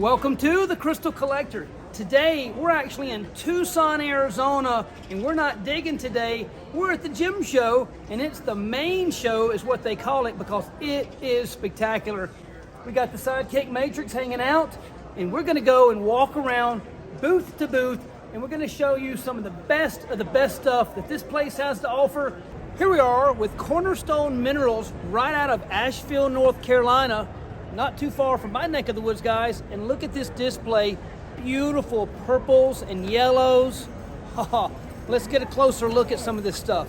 Welcome to the Crystal Collector. Today we're actually in Tucson, Arizona, and we're not digging today. We're at the gem show, and it's the main show is what they call it because it is spectacular. We got the Sidekick Matrix hanging out, and we're going to go and walk around booth to booth, and we're going to show you some of the best stuff that this place has to offer. Here we are with Cornerstone Minerals right out of Asheville, North Carolina. Not too far from my neck of the woods, guys. And look at this display. Beautiful purples and yellows. Let's get a closer look at some of this stuff.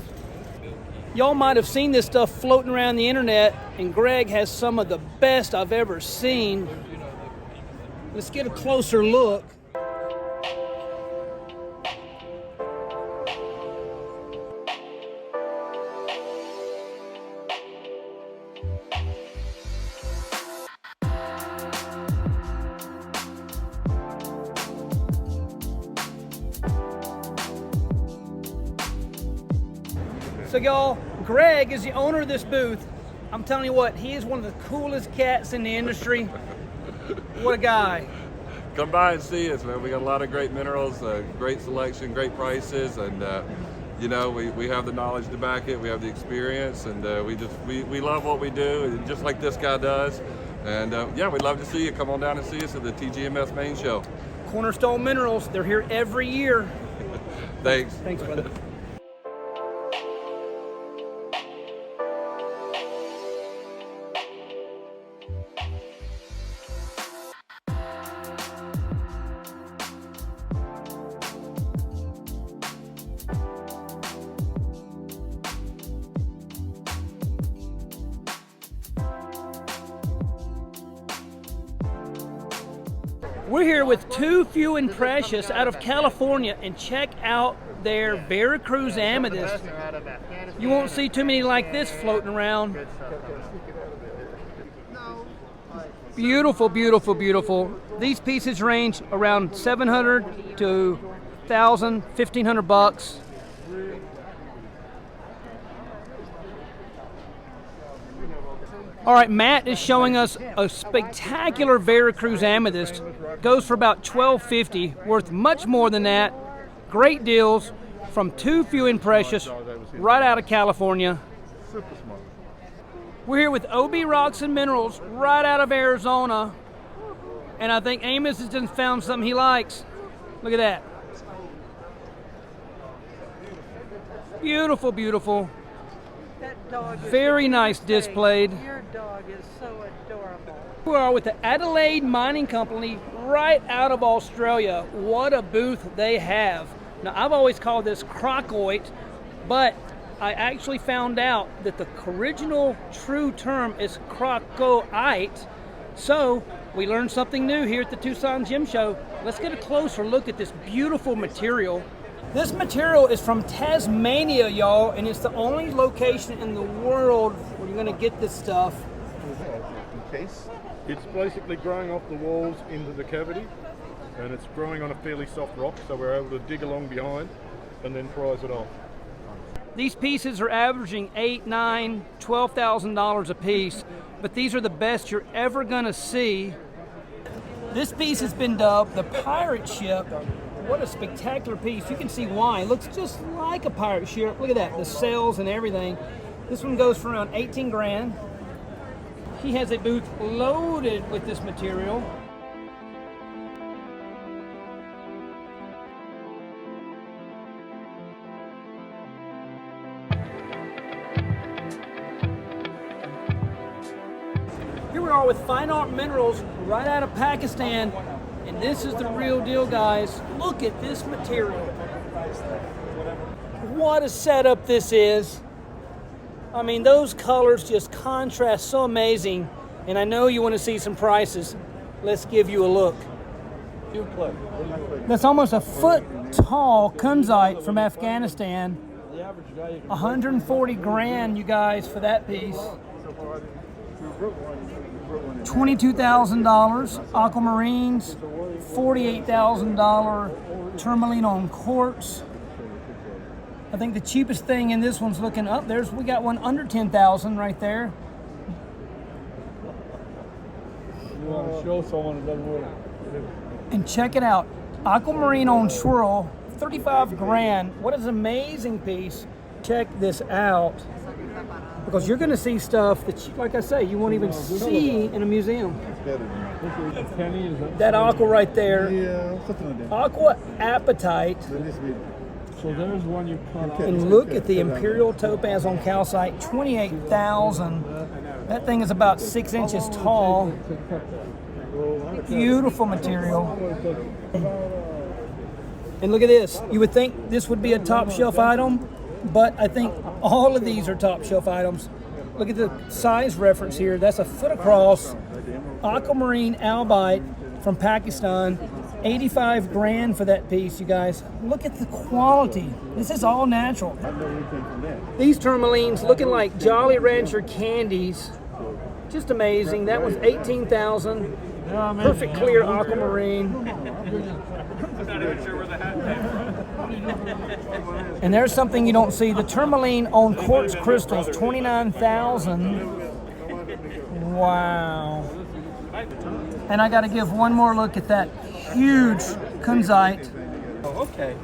Y'all might have seen this stuff floating around the internet, and Greg has some of the best I've ever seen. Let's get a closer look. So y'all, Greg is the owner of this booth. I'm telling you what, he is one of the coolest cats in the industry. What a guy. Come by and see us, man. We got a lot of great minerals, great selection, great prices, and you know, we have the knowledge to back it, we have the experience, and we love what we do, just like this guy does. And yeah, we'd love to see you. Come on down and see us at the TGMS main show. Cornerstone Minerals, they're here every year. Thanks. Thanks, brother. We're here with Too Few and Precious out of California, and check out their Veracruz Amethyst. You won't see too many like this floating around. Beautiful, beautiful, beautiful. These pieces range around 700 to 1,000, 1,500 bucks. All right, Matt is showing us a spectacular Veracruz Amethyst. Goes for about $1,250, worth much more than that. Great deals from Too Few and Precious, right out of California. We're here with OB Rocks and Minerals, right out of Arizona. And I think Amos has just found something he likes. Look at that. Beautiful, beautiful. That dog is very nice displayed. Your dog is so adorable. We are with the Adelaide Mining Company right out of Australia. What a booth they have. Now, I've always called this crocoite, but I actually found out that the original true term is crocoite. So we learned something new here at the Tucson Gem Show. Let's get a closer look at this beautiful material. This material is from Tasmania, y'all, and it's the only location in the world where you're going to get this stuff. It's basically growing off the walls into the cavity, and it's growing on a fairly soft rock, so we're able to dig along behind and then prise it off. These pieces are averaging $8,000, $9,000, $12,000 a piece, but these are the best you're ever going to see. This piece has been dubbed the pirate ship. What a spectacular piece. You can see why. It looks just like a pirate ship. Look at that, the sails and everything. This one goes for around 18 grand. He has a booth loaded with this material. Here we are with Fine Art Minerals right out of Pakistan. And this is the real deal, guys. Look at this material. What a setup this is. I mean, those colors just contrast so amazing. And I know you want to see some prices. Let's give you a look. That's almost a foot tall kunzite from Afghanistan. 140 grand, you guys, for that piece. $22,000 aquamarines, $48,000 tourmaline on quartz. I think the cheapest thing in this one's looking up. We got one under 10,000 right there. You want to show someone it doesn't work. And check it out. Aquamarine on swirl, 35 grand. What is an amazing piece. Check this out. Because you're going to see stuff that, like I say, you won't even see in a museum. That aqua right there. Aqua apatite. So there's one you cut off. And look at the Imperial Topaz on calcite, 28,000. That thing is about 6 inches tall. Beautiful material. And look at this. You would think this would be a top shelf item, but I think all of these are top shelf items. Look at the size reference here. That's a foot across. Aquamarine albite from Pakistan. 85 grand for that piece, you guys. Look at the quality. This is all natural. These tourmalines looking like Jolly Rancher candies. Just amazing. That was 18,000. Perfect clear aquamarine. And there's something you don't see. The tourmaline on quartz crystals, 29,000. Wow. And I got to give one more look at that huge kunzite. Oh, okay.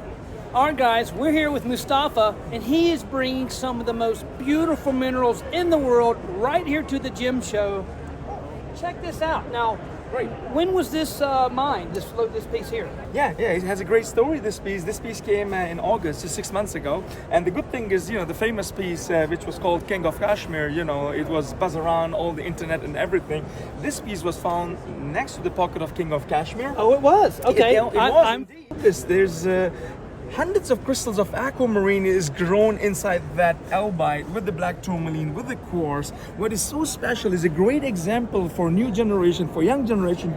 All right, guys, we're here with Mustafa, and he is bringing some of the most beautiful minerals in the world right here to the gem show. Check this out. Now, when was this mined, this piece here? Yeah, it has a great story, this piece. This piece came in August, just 6 months ago. And the good thing is, the famous piece, which was called King of Kashmir, it was buzz around all the internet and everything. This piece was found next to the pocket of King of Kashmir. Oh, it was? Okay. It was. There's hundreds of crystals of aquamarine is grown inside that albite with the black tourmaline, with the quartz. What is so special is a great example for new generation, for young generation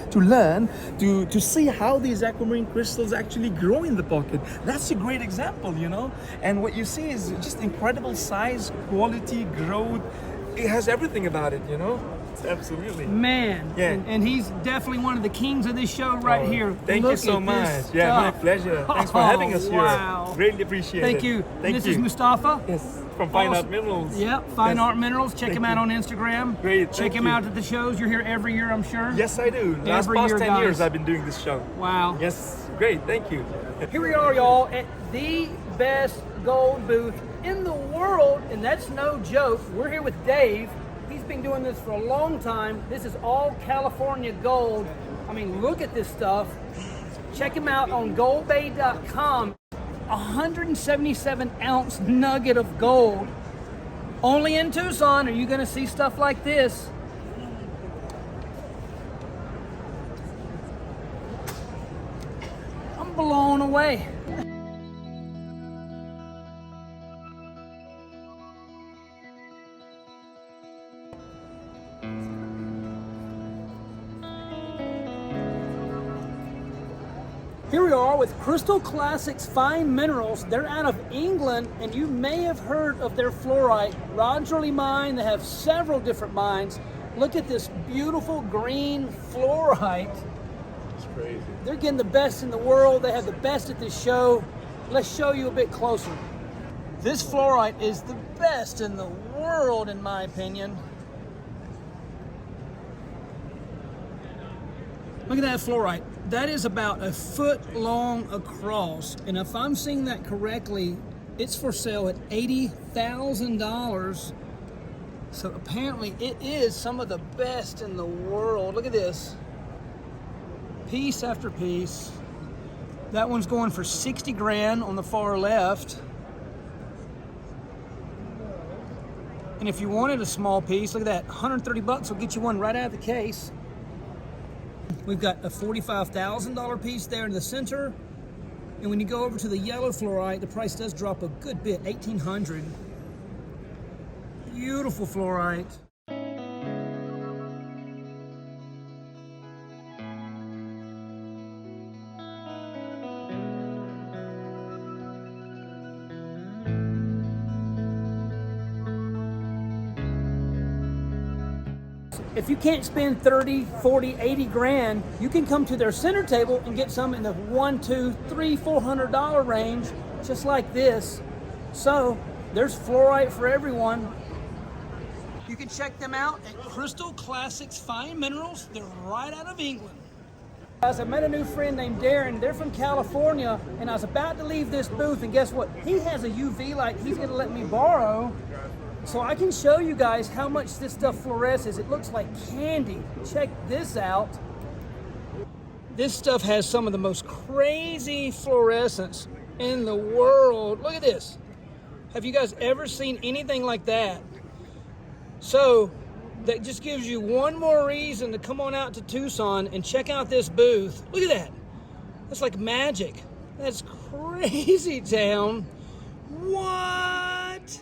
to learn, to see how these aquamarine crystals actually grow in the pocket. That's a great example, And what you see is just incredible size, quality, growth. It has everything about it, Absolutely. Man. Yeah. And he's definitely one of the kings of this show right here. Thank you so much. Yeah, my pleasure. Thanks for having us here. Wow. Greatly appreciate it. Thank you. Thank This you. is Mustafa. Yes, from Fine Art Minerals. Yeah, Fine Yes. Art Minerals. Check him out on Instagram. Great, Check thank him you. out at the shows. You're here every year, I'm sure. Yes, I do. Last Every past year, 10 guys. years I've been doing this show. Wow. Yes, great. Thank you. Here we are, y'all, at the best gold booth in the world, and that's no joke. We're here with Dave. He's been doing this for a long time. This is all California gold. I mean, look at this stuff. Check him out on goldbay.com. 177 ounce nugget of gold. Only in Tucson are you going to see stuff like this. I'm blown away. Here we are with Crystal Classics Fine Minerals. They're out of England, and you may have heard of their fluorite. Rogerly mine, they have several different mines. Look at this beautiful green fluorite. It's crazy. They're getting the best in the world. They have the best at this show. Let's show you a bit closer. This fluorite is the best in the world, in my opinion. Look at that fluorite. That is about a foot long across. And if I'm seeing that correctly, it's for sale at $80,000. So apparently it is some of the best in the world. Look at this. Piece after piece. That one's going for 60 grand on the far left. And if you wanted a small piece, look at that, 130 bucks will get you one right out of the case. We've got a $45,000 piece there in the center. And when you go over to the yellow fluorite, the price does drop a good bit, $1,800. Beautiful fluorite. If you can't spend 30, 40, 80 grand, you can come to their center table and get some in the $100, $200, $300, $400 range, just like this. So there's fluorite for everyone. You can check them out at Crystal Classics Fine Minerals. They're right out of England. Guys, I met a new friend named Darren. They're from California, and I was about to leave this booth, and guess what? He has a UV light he's gonna let me borrow, so I can show you guys how much this stuff fluoresces. It looks like candy. Check this out. This stuff has some of the most crazy fluorescence in the world. Look at this. Have you guys ever seen anything like that? So that just gives you one more reason to come on out to Tucson and check out this booth. Look at that. That's like magic. That's crazy town. What?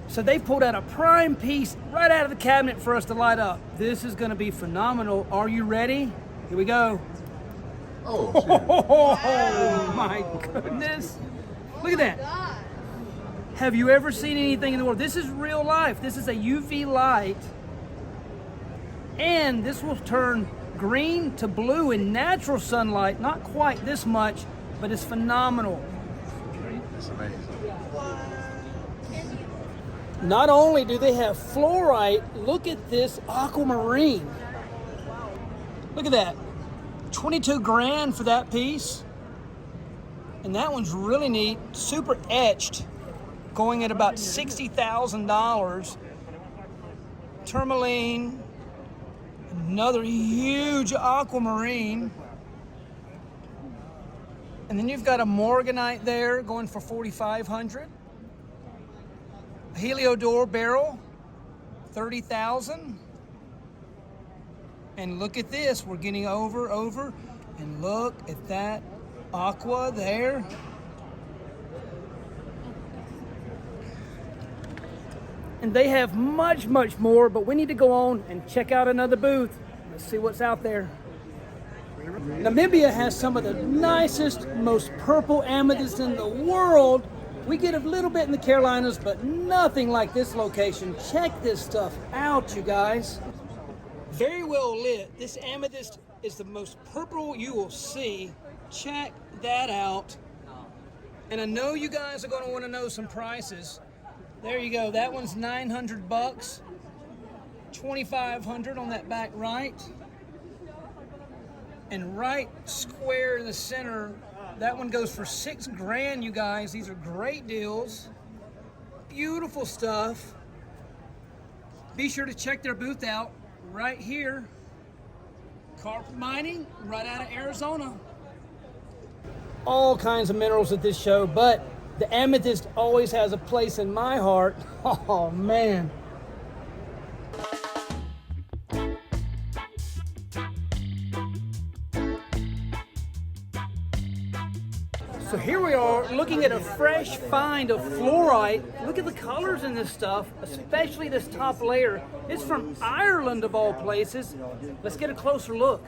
So they pulled out a prime piece right out of the cabinet for us to light up. This is gonna be phenomenal. Are you ready? Here we go. Oh my goodness. Look at that. Have you ever seen anything in the world? This is real life. This is a UV light. And this will turn green to blue in natural sunlight. Not quite this much, but it's phenomenal. It's amazing. Not only do they have fluorite, look at this aquamarine. Look at that. 22 grand for that piece. And that one's really neat, super etched, going at about $60,000. Tourmaline, another huge aquamarine. And then you've got a morganite there going for $4,500. A heliodor barrel, $30,000. And look at this, we're getting over, and look at that aqua there. And they have much, much more, but we need to go on and check out another booth. Let's see what's out there. Namibia has some of the nicest, most purple amethyst in the world. We get a little bit in the Carolinas, but nothing like this location. Check this stuff out, you guys. Very well lit. This amethyst is the most purple you will see. Check that out. And I know you guys are going to want to know some prices. There you go. That one's $900, $2,500 on that back right. And right square in the center, that one goes for $6 grand, you guys. These are great deals. Beautiful stuff. Be sure to check their booth out right here. Carpet mining, right out of Arizona. All kinds of minerals at this show, but the amethyst always has a place in my heart. Oh, man. So here we are looking at a fresh find of fluorite. Look at the colors in this stuff, especially this top layer. It's from Ireland of all places. Let's get a closer look.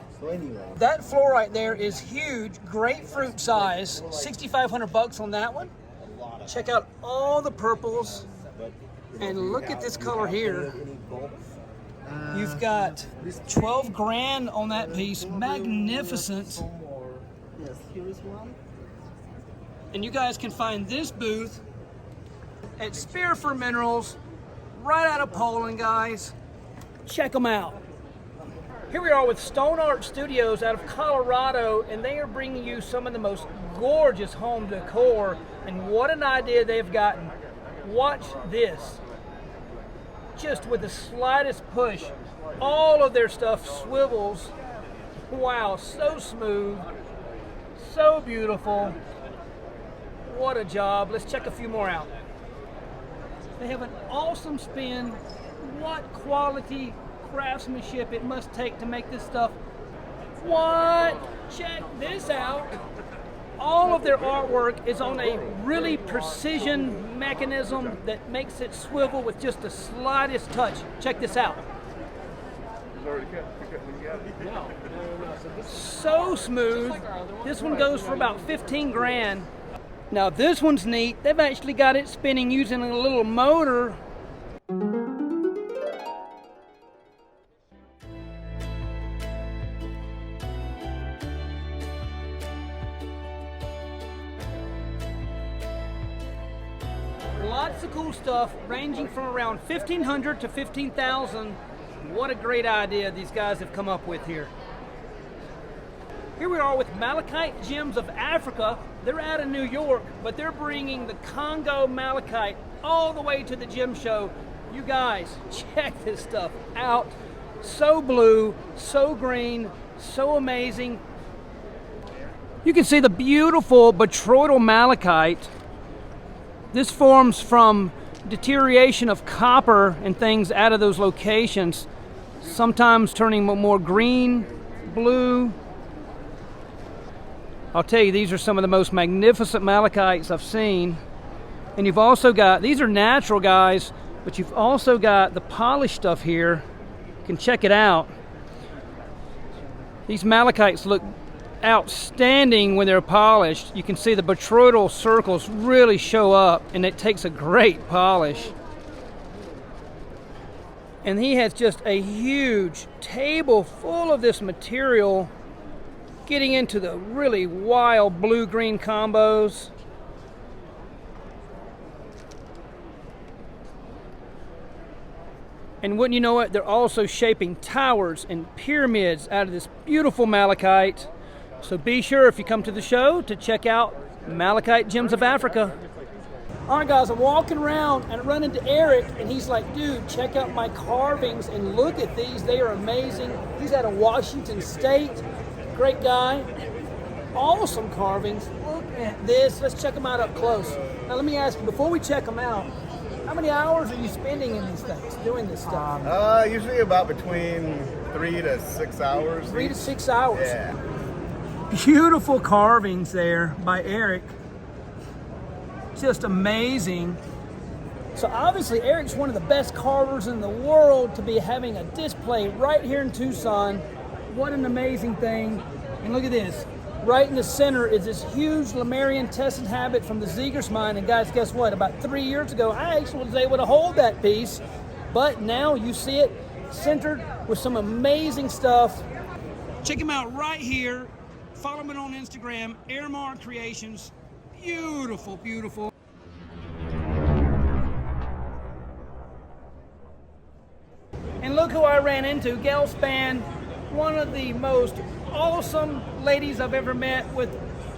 That fluorite there is huge, grapefruit size, $6,500 on that one. Check out all the purples and look at this color here. You've got 12 grand on that piece, magnificent. Yes, here is one. And you guys can find this booth at Fluorescent Minerals, right out of Poland, guys. Check them out. Here we are with Stone Art Studios out of Colorado, and they are bringing you some of the most gorgeous home decor. And what an idea they've gotten. Watch this. Just with the slightest push, all of their stuff swivels. Wow, so smooth, so beautiful. What a job. Let's check a few more out. They have an awesome spin. What quality craftsmanship it must take to make this stuff. What? Check this out. All of their artwork is on a really precision mechanism that makes it swivel with just the slightest touch. Check this out. So smooth. This one goes for about 15 grand. Now this one's neat. They've actually got it spinning using a little motor. Lots of cool stuff ranging from around $1,500 to $15,000. What a great idea these guys have come up with here. Here we are with Malachite Gems of Africa. They're out of New York, but they're bringing the Congo Malachite all the way to the gem show. You guys, check this stuff out. So blue, so green, so amazing. You can see the beautiful botryoidal malachite. This forms from deterioration of copper and things out of those locations, sometimes turning more green, blue. I'll tell you, these are some of the most magnificent malachites I've seen. And you've also got, these are natural guys, but you've also got the polished stuff here. You can check it out. These malachites look outstanding when they're polished. You can see the botryoidal circles really show up, and it takes a great polish. And he has just a huge table full of this material, getting into the really wild blue-green combos. And wouldn't you know it, they're also shaping towers and pyramids out of this beautiful malachite. So be sure, if you come to the show, to check out Malachite Gems of Africa. All right, guys, I'm walking around and I run into Eric, and he's like, dude, check out my carvings and look at these. They are amazing. He's out of Washington State. Great guy. Awesome carvings. Look at this. Let's check them out up close. Now, let me ask you, before we check them out, how many hours are you spending in these things, doing this stuff? Usually about between 3 to 6 hours. 3 to 6 hours. Yeah. Beautiful carvings there by Eric. Just amazing. So obviously Eric's one of the best carvers in the world to be having a display right here in Tucson. What an amazing thing. And look at this. Right in the center is this huge Lemurian tested habit from the Zegers mine. And guys, guess what? About 3 years ago, I actually was able to hold that piece. But now you see it centered with some amazing stuff. Check him out right here. Follow him on Instagram, Airmar Creations. Beautiful, beautiful. And look who I ran into, Gail Spann, one of the most awesome ladies I've ever met, with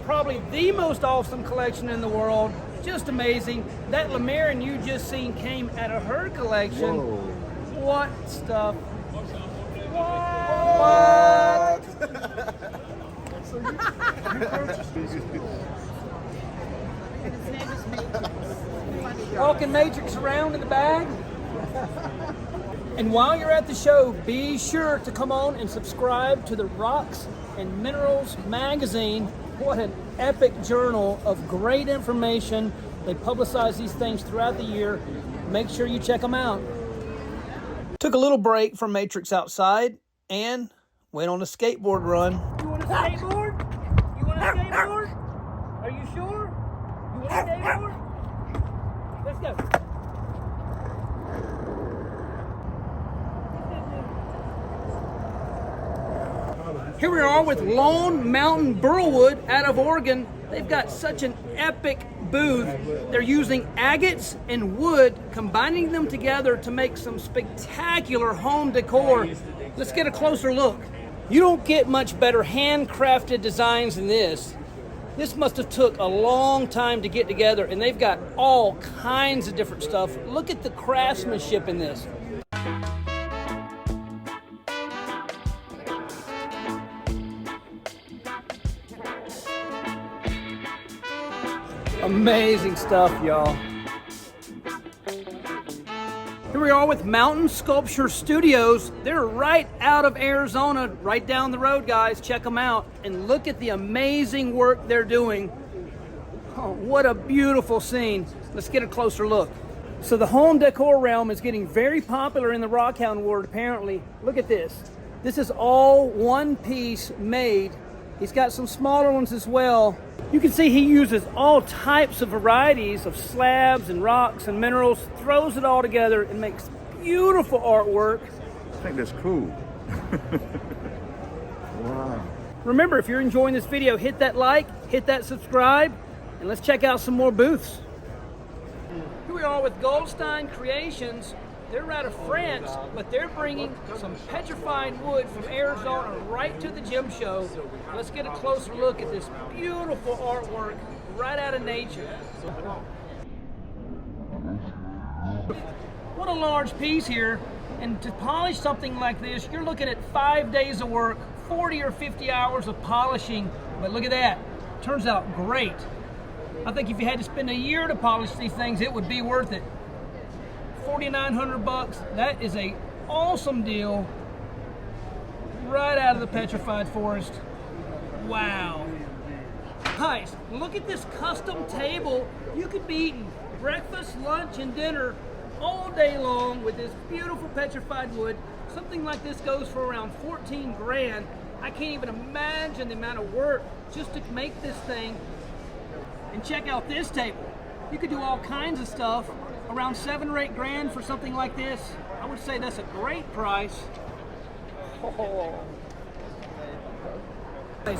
probably the most awesome collection in the world. Just amazing. That Lemurian you just seen came out of her collection. Whoa. What stuff? What? Walking Matrix around in the bag. And while you're at the show, be sure to come on and subscribe to the Rocks and Minerals magazine. What an epic journal of great information. They publicize these things throughout the year. Make sure you check them out. Took a little break from Matrix outside and went on a skateboard run. You want a skateboard? You want a skateboard? Are you sure? You want a skateboard? Let's go. Here we are with Lone Mountain Burlwood out of Oregon. They've got such an epic booth. They're using agates and wood, combining them together to make some spectacular home decor. Let's get a closer look. You don't get much better handcrafted designs than this. This must have took a long time to get together, and they've got all kinds of different stuff. Look at the craftsmanship in this. Amazing stuff, y'all. Here we are with Mountain Sculpture Studios. They're right out of Arizona, right down the road, guys. Check them out and look at the amazing work they're doing. Oh, what a beautiful scene. Let's get a closer look. So the home decor realm is getting very popular in the rockhound world, apparently. Look at this. This is all one piece made. He's got some smaller ones as well. You can see he uses all types of varieties of slabs and rocks and minerals, throws it all together and makes beautiful artwork. I think that's cool. Wow. Remember, if you're enjoying this video, hit that like, hit that subscribe, and let's check out some more booths. Here we are with Goldstein Creations. They're out of France, but they're bringing some petrified wood from Arizona right to the gem show. Let's get a closer look at this beautiful artwork right out of nature. What a large piece here. And to polish something like this, you're looking at 5 days of work, 40 or 50 hours of polishing. But look at that, turns out great. I think if you had to spend a year to polish these things, it would be worth it. 4,900 bucks, that is a awesome deal. Right out of the petrified forest. Wow. Guys, look at this custom table. You could be eating breakfast, lunch, and dinner all day long with this beautiful petrified wood. Something like this goes for around 14 grand. I can't even imagine the amount of work just to make this thing. And check out this table. You could do all kinds of stuff. Around 7 or 8 grand for something like this. I would say that's a great price.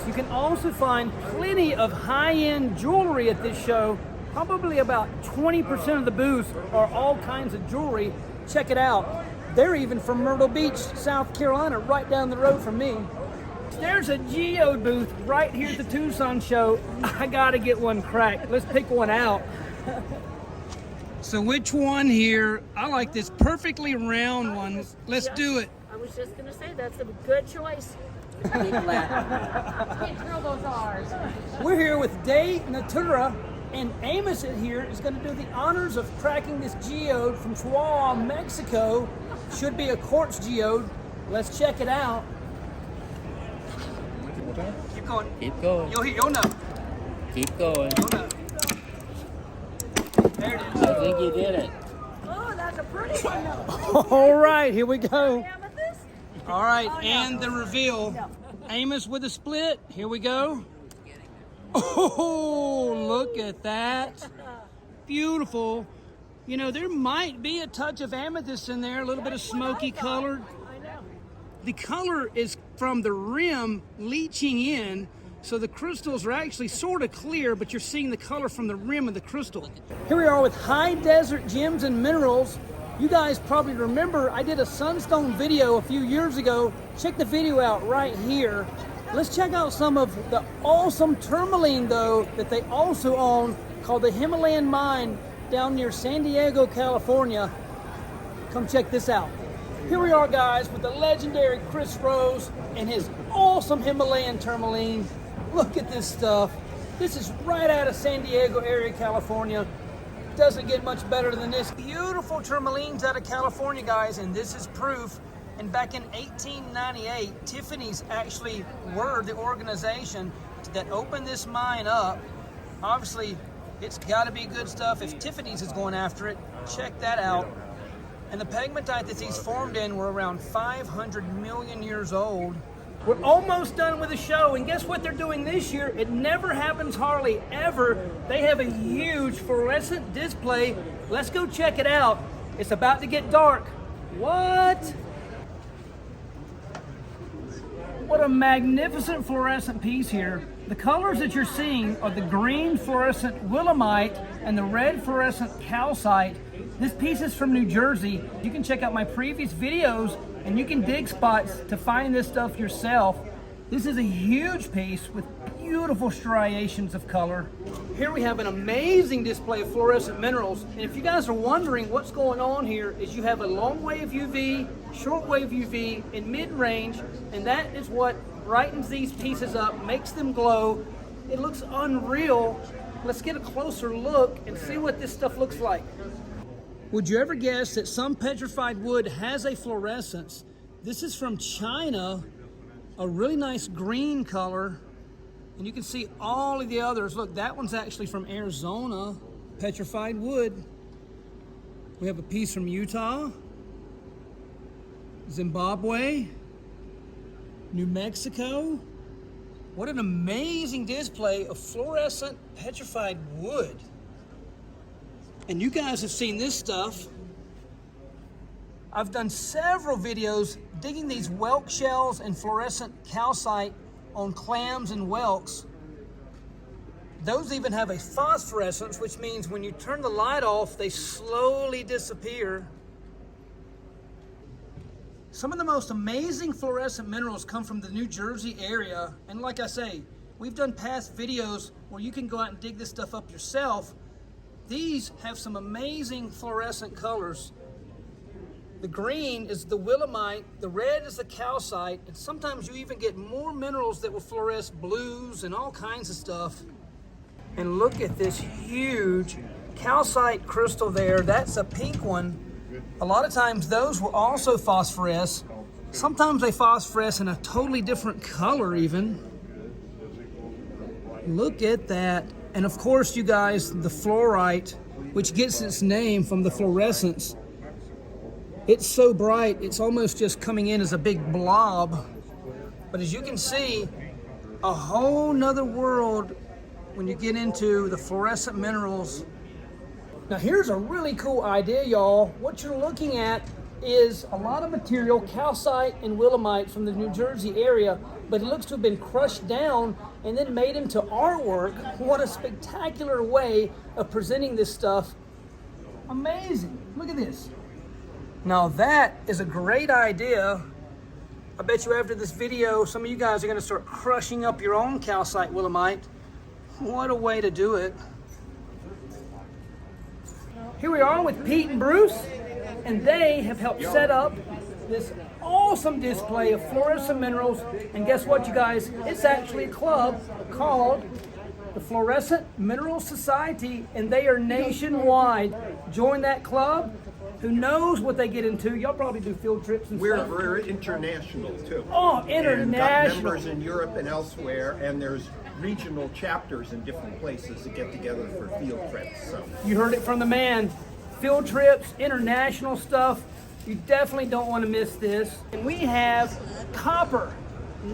You can also find plenty of high-end jewelry at this show. Probably about 20% of the booths are all kinds of jewelry. Check it out. They're even from Myrtle Beach, South Carolina, right down the road from me. There's a geode booth right here at the Tucson show. I gotta get one cracked. Let's pick one out. So which one here? I like this perfectly round one. Let's do it. I was just gonna say that's a good choice. Big flat. Can't throw those R's. We're here with Dave Natura, and Amos here is going to do the honors of cracking this geode from Chihuahua, Mexico. Should be a quartz geode. Let's check it out. Keep going. Keep going. You'll know. Keep going. You'll know. There it is. I think you did it. Oh, that's a pretty one though. All right, here we go. Amethyst? All right, Oh, no. and the reveal. No. Amos with a split. Here we go. Oh, look at that. Beautiful. You know, there might be a touch of amethyst in there, a little bit of smoky colored. I know. The color is from the rim leaching in, so the crystals are actually sort of clear, but you're seeing the color from the rim of the crystal. Here we are with High Desert Gems and Minerals. You guys probably remember I did a sunstone video a few years ago. Check the video out right here. Let's check out some of the awesome tourmaline though that they also own, called the Himalayan Mine down near San Diego, California. Come check this out. Here we are, guys, with the legendary Chris Rose and his awesome Himalayan tourmaline. Look at this stuff. This is right out of San Diego area, California. Doesn't get much better than this. Beautiful tourmalines out of California, guys, and this is proof. And back in 1898, Tiffany's actually were the organization that opened this mine up. Obviously, it's got to be good stuff if Tiffany's is going after it. Check that out. And the pegmatite that these formed in were around 500 million years old. We're almost done with the show, and guess what they're doing this year? It never happens hardly ever. They have a huge fluorescent display. Let's go check it out. It's about to get dark. What? What a magnificent fluorescent piece here. The colors that you're seeing are the green fluorescent willemite and the red fluorescent calcite. This piece is from New Jersey. You can check out my previous videos and you can dig spots to find this stuff yourself. This is a huge piece with beautiful striations of color. Here we have an amazing display of fluorescent minerals. And if you guys are wondering what's going on here, is you have a long wave UV, short wave UV, and mid-range, and that is what brightens these pieces up, makes them glow. It looks unreal. Let's get a closer look and see what this stuff looks like. Would you ever guess that some petrified wood has a fluorescence? This is from China, a really nice green color. And you can see all of the others. Look, that one's actually from Arizona, petrified wood. We have a piece from Utah, Zimbabwe, New Mexico. What an amazing display of fluorescent petrified wood. And you guys have seen this stuff. I've done several videos digging these whelk shells and fluorescent calcite on clams and whelks. Those even have a phosphorescence, which means when you turn the light off, they slowly disappear. Some of the most amazing fluorescent minerals come from the New Jersey area. And like I say, we've done past videos where you can go out and dig this stuff up yourself. These have some amazing fluorescent colors. The green is the willemite, the red is the calcite, and sometimes you even get more minerals that will fluoresce blues and all kinds of stuff. And look at this huge calcite crystal there. That's a pink one. A lot of times those will also phosphoresce. Sometimes they phosphoresce in a totally different color even. Look at that. And of course, you guys, the fluorite, which gets its name from the fluorescence. It's so bright, it's almost just coming in as a big blob. But as you can see, a whole nother world when you get into the fluorescent minerals. Now here's a really cool idea, y'all. What you're looking at is a lot of material, calcite and willemite from the New Jersey area, but it looks to have been crushed down and then made into artwork. What a spectacular way of presenting this stuff. Amazing, look at this. Now that is a great idea. I bet you after this video, some of you guys are gonna start crushing up your own calcite willemite. What a way to do it. Here we are with Pete and Bruce, and they have helped set up this awesome display of fluorescent minerals. And guess what, you guys? It's actually a club called the Fluorescent Minerals Society, and they are nationwide. Join that club. Who knows what they get into? Y'all probably do field trips and stuff. We're international too. Oh, international. And got members in Europe and elsewhere, and there's regional chapters in different places that get together for field trips. So you heard it from the man. Field trips, international stuff. You definitely don't want to miss this. And we have copper,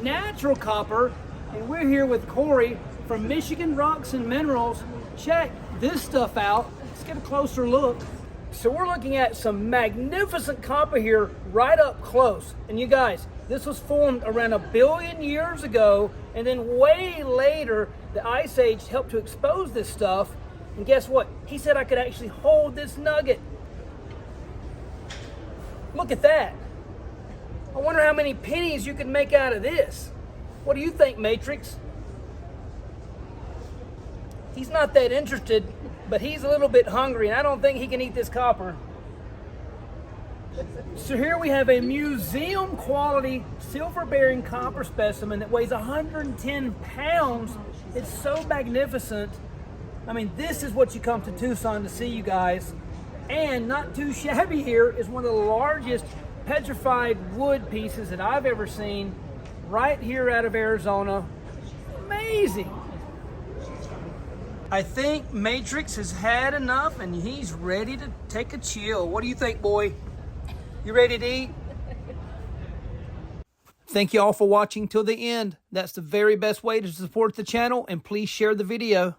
natural copper, and we're here with Corey from Michigan Rocks and Minerals. Check this stuff out. Let's get a closer look. So we're looking at some magnificent copper here right up close. And you guys, this was formed around 1 billion years ago, and then way later, the Ice Age helped to expose this stuff. And guess what? He said I could actually hold this nugget. Look at that. I wonder how many pennies you could make out of this. What do you think, Matrix? He's not that interested, but he's a little bit hungry, and I don't think he can eat this copper. So here we have a museum quality silver bearing copper specimen that weighs 110 pounds. It's so magnificent. I mean, this is what you come to Tucson to see, you guys. And not too shabby here is one of the largest petrified wood pieces that I've ever seen, right here out of Arizona. Amazing. I think Matrix has had enough and he's ready to take a chill. What do you think, boy? You ready to eat? Thank you all for watching till the end. That's the very best way to support the channel, and please share the video.